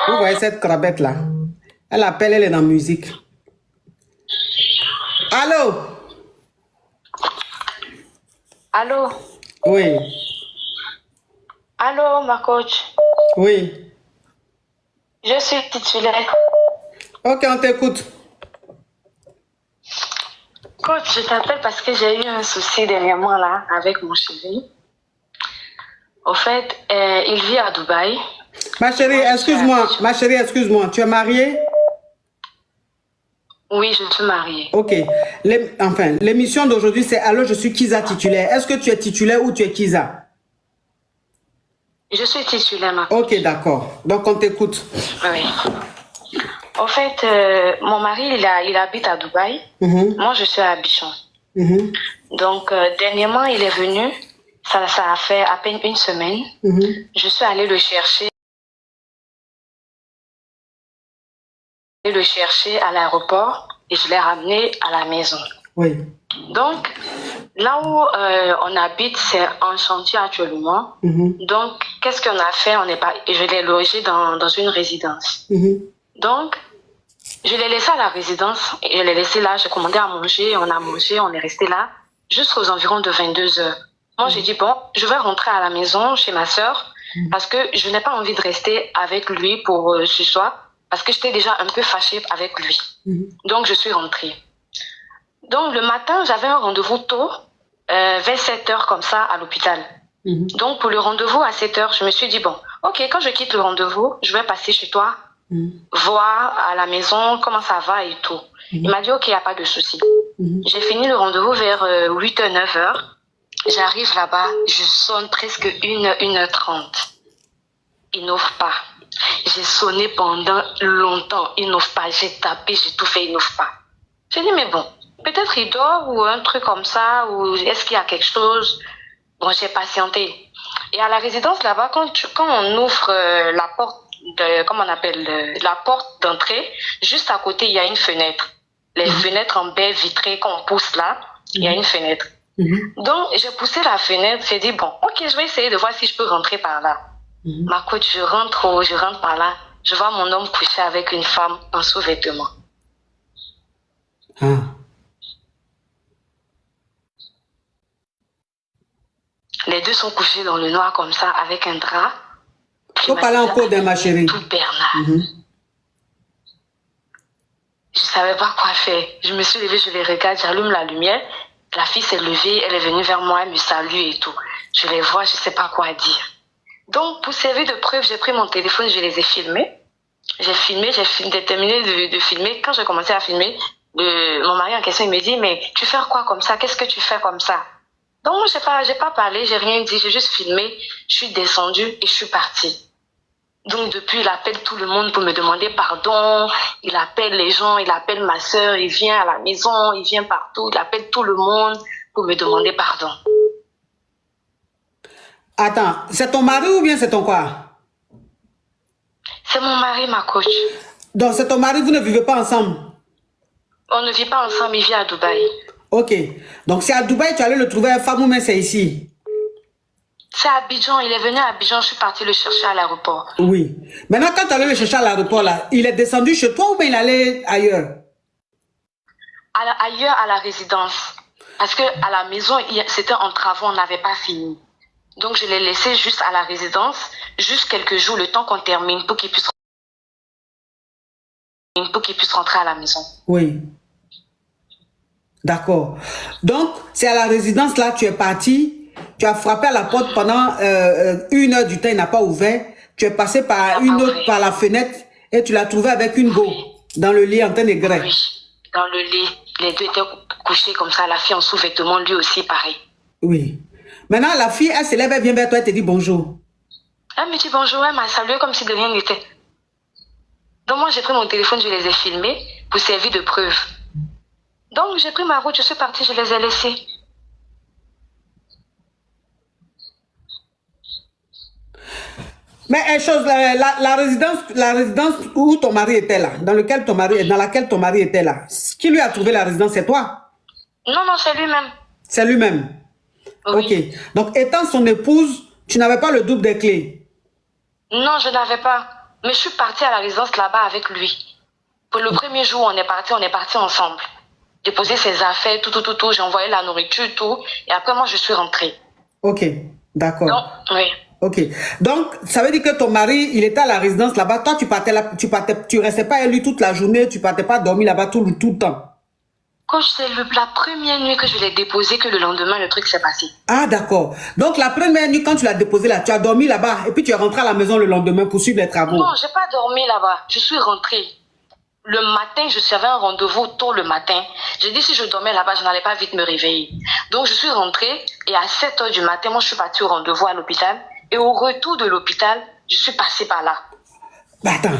Vous voyez cette crabette là? Elle appelle, elle est dans la musique. Allô? Allô? Oui. Allô, ma coach? Oui. Je suis titulaire. Ok, on t'écoute. Coach, je t'appelle parce que j'ai eu un souci dernièrement là avec mon chéri. Au fait, il vit à Dubaï. Ma chérie, excuse-moi. Ma chérie, excuse-moi. Tu es mariée? Oui, je suis mariée. Ok. Enfin, l'émission d'aujourd'hui, c'est Allô, je suis Kiza titulaire. Est-ce que tu es titulaire ou tu es Kiza? Je suis titulaire, ma coach. Ok, d'accord. Donc, on t'écoute. Oui. Au fait, mon mari, il habite à Dubaï. Moi, je suis à Abidjan. Donc, dernièrement, il est venu. Ça a fait à peine une semaine. Je suis allée le chercher. À l'aéroport et je l'ai ramené à la maison. Oui. Donc, là où on habite, c'est en chantier actuellement. Donc, qu'est-ce qu'on a fait? Je l'ai logé dans une résidence. Donc, je l'ai laissé à la résidence. Et je l'ai laissé là, j'ai commandé à manger, on a mangé, on est resté là jusqu'aux environs de 22 heures. Moi, j'ai dit, bon, je vais rentrer à la maison chez ma soeur parce que je n'ai pas envie de rester avec lui pour ce soir parce que j'étais déjà un peu fâchée avec lui. Donc, je suis rentrée. Donc, le matin, j'avais un rendez-vous tôt, vers 7 heures comme ça, à l'hôpital. Donc, pour le rendez-vous à 7 heures, je me suis dit, bon, ok, quand je quitte le rendez-vous, je vais passer chez toi, voir à la maison comment ça va et tout. Il m'a dit, ok, il n'y a pas de souci. J'ai fini le rendez-vous vers 8h, 9h. J'arrive là-bas, je sonne presque 1h30. Il n'ouvre pas. J'ai sonné pendant longtemps, il n'ouvre pas. J'ai tapé, j'ai tout fait, il n'ouvre pas. J'ai dit, mais bon, peut-être il dort ou un truc comme ça, ou est-ce qu'il y a quelque chose? Bon, j'ai patienté. Et à la résidence là-bas, quand on ouvre la porte, comment on appelle, la porte d'entrée, juste à côté, il y a une fenêtre. Les fenêtres en baie vitrée qu'on pousse là, il y a une fenêtre. Donc, j'ai poussé la fenêtre, j'ai dit, bon, ok, je vais essayer de voir si je peux rentrer par là. Ma coach, je rentre par là, je vois mon homme couché avec une femme en sous-vêtements. Les deux sont couchés dans le noir comme ça, avec un drap. Faut parler encore de ma chérie. Tout Bernard. Je savais pas quoi faire. Je me suis levée, je les regarde, j'allume la lumière. La fille s'est levée, elle est venue vers moi, elle me salue et tout. Je les vois, je sais pas quoi dire. Donc, pour servir de preuve, j'ai pris mon téléphone, je les ai filmés. J'ai terminé de filmer. Quand j'ai commencé à filmer, mon mari en question, il me dit, mais tu fais quoi comme ça? Qu'est-ce que tu fais comme ça? Donc, moi, j'ai pas parlé, j'ai rien dit, j'ai juste filmé. Je suis descendue et je suis partie. Donc, depuis, il appelle tout le monde pour me demander pardon. Il appelle les gens, il appelle ma soeur, il vient à la maison, il vient partout. Il appelle tout le monde pour me demander pardon. Attends, c'est ton mari ou bien c'est ton quoi? C'est mon mari, ma coach. Donc, c'est ton mari, vous ne vivez pas ensemble? On ne vit pas ensemble, il vit à Dubaï. Ok. Donc, c'est à Dubaï, tu allais le trouver à femme ou mais c'est ici? C'est à Abidjan, il est venu à Abidjan, je suis partie le chercher à l'aéroport. Oui. Maintenant, quand tu allais le chercher à l'aéroport, là, il est descendu chez toi ou bien il allait ailleurs? Ailleurs, à la résidence. Parce que à la maison, c'était en travaux, on n'avait pas fini. Donc, je l'ai laissé juste à la résidence, juste quelques jours, le temps qu'on termine, pour qu'il puisse rentrer à la maison. Oui. D'accord. Donc, c'est à la résidence, là, tu es parti. Tu as frappé à la porte pendant 1 heure du temps, il n'a pas ouvert. Tu es passé par par la fenêtre et tu l'as trouvé avec une go dans le lit en train de grêle. Oui, dans le lit. Les deux étaient couchés comme ça, la fille en sous-vêtements, lui aussi pareil. Oui. Maintenant, la fille, elle se lève, elle vient vers toi, elle te dit bonjour. Elle me dit bonjour, elle m'a salué comme si de rien n'était. Donc moi, j'ai pris mon téléphone, je les ai filmés pour servir de preuve. Donc j'ai pris ma route, je suis partie, je les ai laissés. Mais la résidence où ton mari était là, dans laquelle ton mari était là, qui lui a trouvé la résidence, c'est toi? Non, non, c'est lui-même. C'est lui-même. Oui. Ok. Donc, étant son épouse, Tu n'avais pas le double des clés? Non, je n'avais pas. Mais je suis partie à la résidence là-bas avec lui. Pour le premier jour, on est parti ensemble. Déposer ses affaires, tout. J'ai envoyé la nourriture, tout. Et après, moi, je suis rentrée. Ok, d'accord. Oui. Ok. Donc, ça veut dire que ton mari, il était à la résidence là-bas. Toi, tu restais pas avec lui toute la journée, tu partais pas dormir là-bas tout le temps. Quand c'est la première nuit que je l'ai déposé, que le lendemain, le truc s'est passé. Ah, d'accord. Donc, la première nuit, quand tu l'as déposé là, tu as dormi là-bas et puis tu es rentré à la maison le lendemain pour suivre les travaux. Non, j'ai pas dormi là-bas. Je suis rentrée. Le matin, j'avais un rendez-vous tôt le matin. J'ai dit si je dormais là-bas, je n'allais pas vite me réveiller. Donc, je suis rentrée et à 7 h du matin, moi, je suis partie au rendez-vous à l'hôpital. Et au retour de l'hôpital, je suis passée par là. Bah, attends.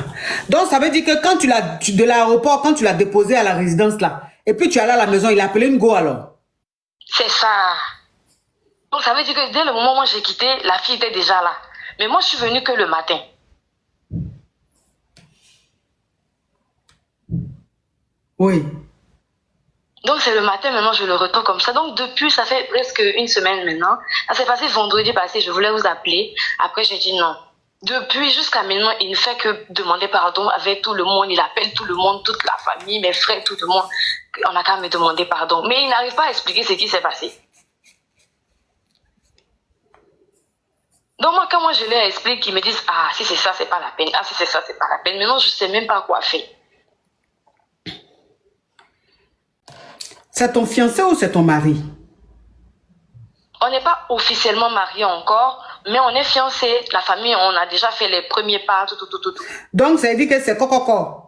Donc, ça veut dire que quand de l'aéroport, quand tu l'as déposé à la résidence là, et puis tu es allé à la maison, il a appelé une go alors? C'est ça. Donc, ça veut dire que dès le moment où j'ai quitté, la fille était déjà là. Mais moi, je suis venue que le matin. Oui. Donc, c'est le matin, maintenant, je le retrouve comme ça. Donc, depuis, ça fait presque une semaine maintenant. Ça s'est passé vendredi passé, je voulais vous appeler. Après, j'ai dit non. Depuis jusqu'à maintenant, il ne fait que demander pardon avec tout le monde. Il appelle tout le monde, toute la famille, mes frères, tout le monde. On n'a qu'à me demander pardon. Mais il n'arrive pas à expliquer ce qui s'est passé. Donc, quand moi, je leur explique, ils me disent, ah, si c'est ça, c'est pas la peine. Ah, si c'est ça, c'est pas la peine. Maintenant, je ne sais même pas quoi faire. C'est ton fiancé ou c'est ton mari? On n'est pas officiellement mariés encore, mais on est fiancés. La famille, on a déjà fait les premiers pas, tout. Donc, ça veut dire que c'est coco.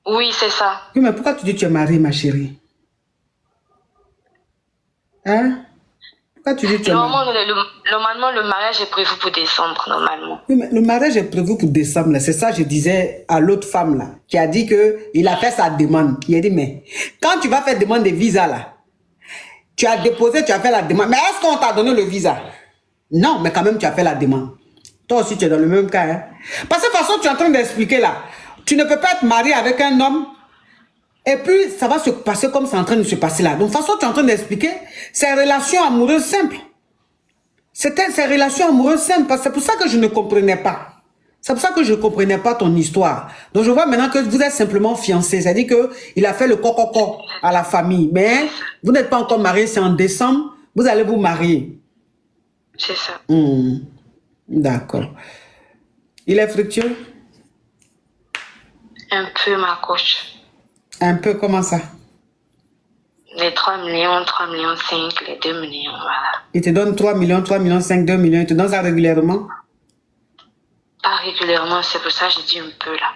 Oui, c'est ça. Oui, mais pourquoi tu dis que tu es mariée, ma chérie? Hein? Pourquoi tu dis que tu es mariée? Normalement, le mariage est prévu pour décembre, normalement. Oui, mais le mariage est prévu pour décembre. C'est ça que je disais à l'autre femme là, qui a dit qu'il a fait sa demande. Il a dit, mais quand tu vas faire demande de visa là, tu as déposé, tu as fait la demande. Mais est-ce qu'on t'a donné le visa? Non, mais quand même, tu as fait la demande. Toi aussi, tu es dans le même cas. Hein? Parce que de toute façon, tu es en train d'expliquer là. Tu ne peux pas être marié avec un homme et puis ça va se passer comme c'est en train de se passer là. Donc, de toute façon, tu es en train d'expliquer ces relations amoureuses simples. C'était ces relations amoureuses simples. C'est pour ça que je ne comprenais pas. C'est pour ça que je ne comprenais pas ton histoire. Donc, je vois maintenant que vous êtes simplement fiancés. C'est-à-dire qu'il a fait le coco à la famille. Mais vous n'êtes pas encore mariés. C'est en décembre. Vous allez vous marier. C'est ça. D'accord. Il est fructueux? Un peu, ma coach. Un peu, comment ça? Les 3 millions, 3 millions 5, les 2 millions, voilà. Il te donne 3 millions, 3 millions 5, 2 millions. Il te donne ça régulièrement? Pas régulièrement, c'est pour ça que j'ai dit un peu là.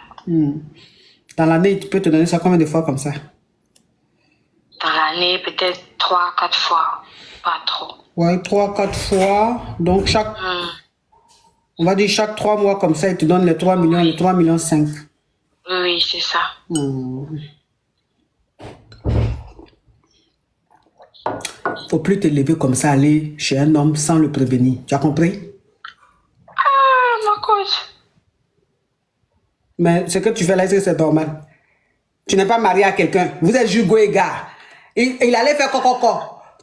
Dans l'année, il peut te donner ça combien de fois comme ça? Dans l'année, peut-être 3, 4 fois. Pas trop. Ouais, 3, 4 fois. Donc, on va dire chaque 3 mois comme ça, il te donne les 3 millions, les 3 millions 5. Oui, c'est ça. Faut plus te lever comme ça, aller chez un homme sans le prévenir. Tu as compris? Ah, ma coach. Mais ce que tu fais là, c'est normal. Tu n'es pas marié à quelqu'un. Vous êtes Jugo et gars. Il allait faire coco.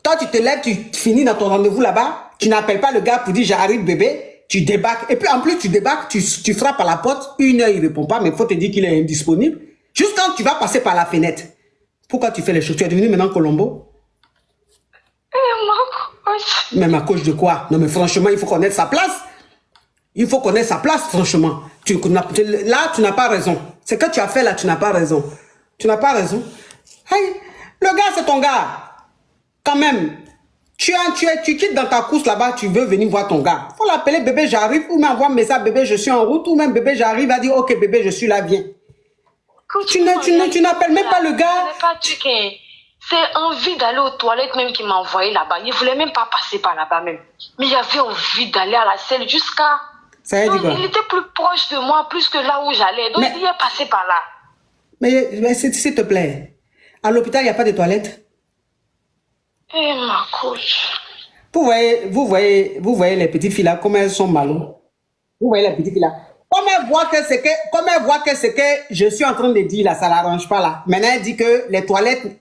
Toi, tu te lèves, tu finis dans ton rendez-vous là-bas. Tu n'appelles pas le gars pour dire j'arrive bébé. Tu débarques. Et puis en plus, tu débarques, tu frappes à la porte. 1 heure, il ne répond pas, mais il faut te dire qu'il est indisponible. Juste quand tu vas passer par la fenêtre. Pourquoi tu fais les choses? Tu es devenu maintenant Colombo? Ma coach. Mais ma coach de quoi? Non mais franchement, il faut connaître sa place. Il faut connaître sa place, franchement. Là, tu n'as pas raison. Ce que tu as fait là, tu n'as pas raison. Tu n'as pas raison. Hey, le gars, c'est ton gars. Quand même. Tu quittes dans ta course là-bas, tu veux venir voir ton gars. Il faut l'appeler bébé, j'arrive. Ou même envoie un message, bébé, je suis en route. Ou même bébé, j'arrive, va dire, ok bébé, je suis là, viens. Tu n'appelles même pas le gars. C'est envie d'aller aux toilettes même qui m'a envoyé là-bas. Il ne voulait même pas passer par là-bas même. Mais il avait envie d'aller à la selle jusqu'à... Il était plus proche de moi, plus que là où j'allais. Donc il est passé par là. Mais s'il te plaît, à l'hôpital, il n'y a pas de toilettes? Eh, ma coach. Vous voyez les petites filles là, comment elles sont malades. Vous voyez les petites filles là. Comme elle voit que ce que je suis en train de dire là, ça l'arrange pas là. Maintenant, elle dit que les toilettes,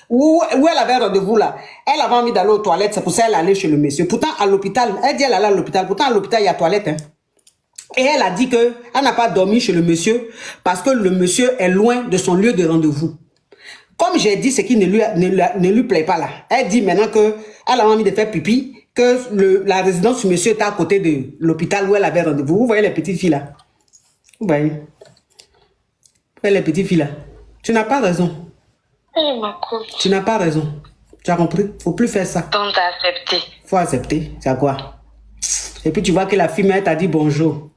où elle avait rendez-vous là, elle avait envie d'aller aux toilettes, c'est pour ça qu'elle allait chez le monsieur. Pourtant, à l'hôpital, elle dit elle allait à l'hôpital. Pourtant, à l'hôpital, il y a toilette. Hein. Et elle a dit que elle n'a pas dormi chez le monsieur parce que le monsieur est loin de son lieu de rendez-vous. Comme j'ai dit ce qui ne lui plaît pas là, elle dit maintenant qu'elle a envie de faire pipi, que la résidence du monsieur est à côté de l'hôpital où elle avait rendez-vous. Vous voyez les petites filles là? Vous voyez? Vous voyez les petites filles là? Tu n'as pas raison. Tu n'as pas raison. Tu as compris? Il ne faut plus faire ça. Donc, accepter. Il faut accepter. C'est quoi? Et puis tu vois que la fille même t'a dit bonjour.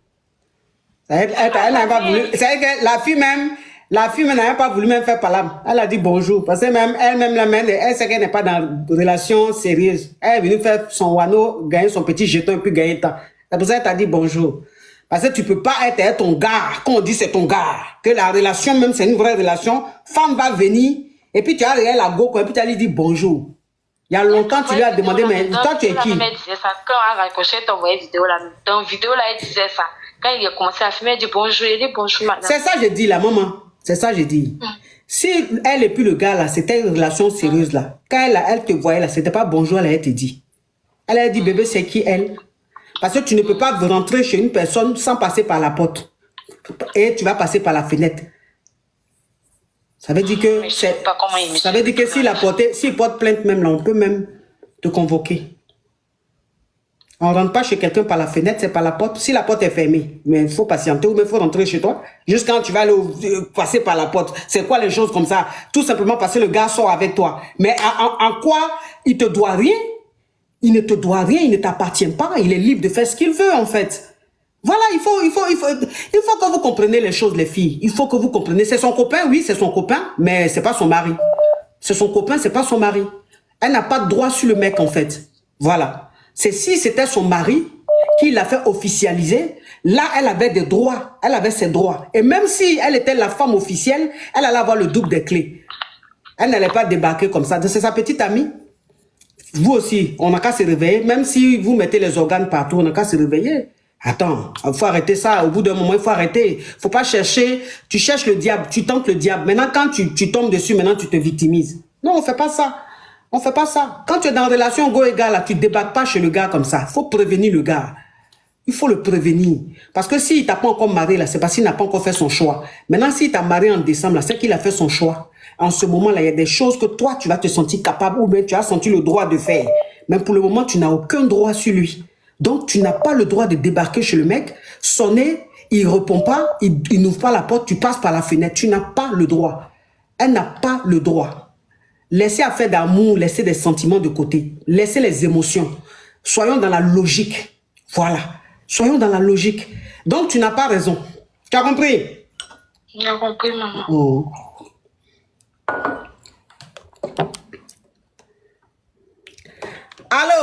Elle n'a pas voulu. C'est que la fille même n'a pas voulu même faire palabre. Elle a dit bonjour. Parce que même elle-même, elle sait qu'elle n'est pas dans une relation sérieuse. Elle est venue faire son wano, gagner son petit jeton et puis gagner le temps. C'est pour ça qu'elle t'a dit bonjour. Parce que tu ne peux pas être ton gars. Quand on dit c'est ton gars, que la relation même c'est une vraie relation, femme va venir et puis tu as regardé la go et puis tu as lui dit bonjour. Il y a longtemps, tu lui as demandé, mais toi tu es qui? Elle disait ça. Quand elle a raccroché ton vidéo là, dans la vidéo là, elle disait ça. Quand il a commencé à filmer, elle dit bonjour, il dit bonjour madame. C'est ça que j'ai dit là, maman. C'est ça que j'ai dit. Si elle et puis le gars là, c'était une relation sérieuse là. Quand elle te voyait là, c'était pas bonjour, elle te dit. Elle a dit bébé, c'est qui elle? Parce que tu ne peux pas rentrer chez une personne sans passer par la porte. Et tu vas passer par la fenêtre. Ça veut dire que ça veut dire que s'il porte plainte même là, on peut même te convoquer. On ne rentre pas chez quelqu'un par la fenêtre, c'est par la porte. Si la porte est fermée, mais il faut patienter ou il faut rentrer chez toi. Juste quand tu vas aller passer par la porte. C'est quoi les choses comme ça? Tout simplement parce que le gars sort avec toi. Mais en quoi il te doit rien? Il ne te doit rien, il ne t'appartient pas. Il est libre de faire ce qu'il veut en fait. Voilà, il faut que vous compreniez les choses, les filles. Il faut que vous compreniez. C'est son copain, oui, c'est son copain, mais c'est pas son mari. C'est son copain, c'est pas son mari. Elle n'a pas de droit sur le mec en fait. Voilà. C'est si c'était son mari qui l'a fait officialiser, là, elle avait des droits, elle avait ses droits. Et même si elle était la femme officielle, elle allait avoir le double des clés. Elle n'allait pas débarquer comme ça. C'est sa petite amie. Vous aussi, on n'a qu'à se réveiller. Même si vous mettez les organes partout, on n'a qu'à se réveiller. Attends, il faut arrêter ça. Au bout d'un moment, il faut arrêter. Il ne faut pas chercher. Tu cherches le diable, tu tentes le diable. Maintenant, quand tu tombes dessus, maintenant, tu te victimises. Non, on ne fait pas ça. On ne fait pas ça. Quand tu es dans une relation go et gars, là, tu ne débattes pas chez le gars comme ça. Il faut prévenir le gars. Il faut le prévenir. Parce que s'il ne t'a pas encore marié, là, c'est parce qu'il n'a pas encore fait son choix. Maintenant, s'il t'a marié en décembre, là, c'est qu'il a fait son choix. En ce moment-là, il y a des choses que toi, tu vas te sentir capable ou bien tu as senti le droit de faire. Mais pour le moment, tu n'as aucun droit sur lui. Donc, tu n'as pas le droit de débarquer chez le mec, sonner, il ne répond pas, il n'ouvre pas la porte, tu passes par la fenêtre. Tu n'as pas le droit. Elle n'a pas le droit. Laissez affaire d'amour, laissez des sentiments de côté. Laissez les émotions. Soyons dans la logique. Voilà. Soyons dans la logique. Donc, tu n'as pas raison. Tu as compris? J'ai compris, maman. Oh. Allô?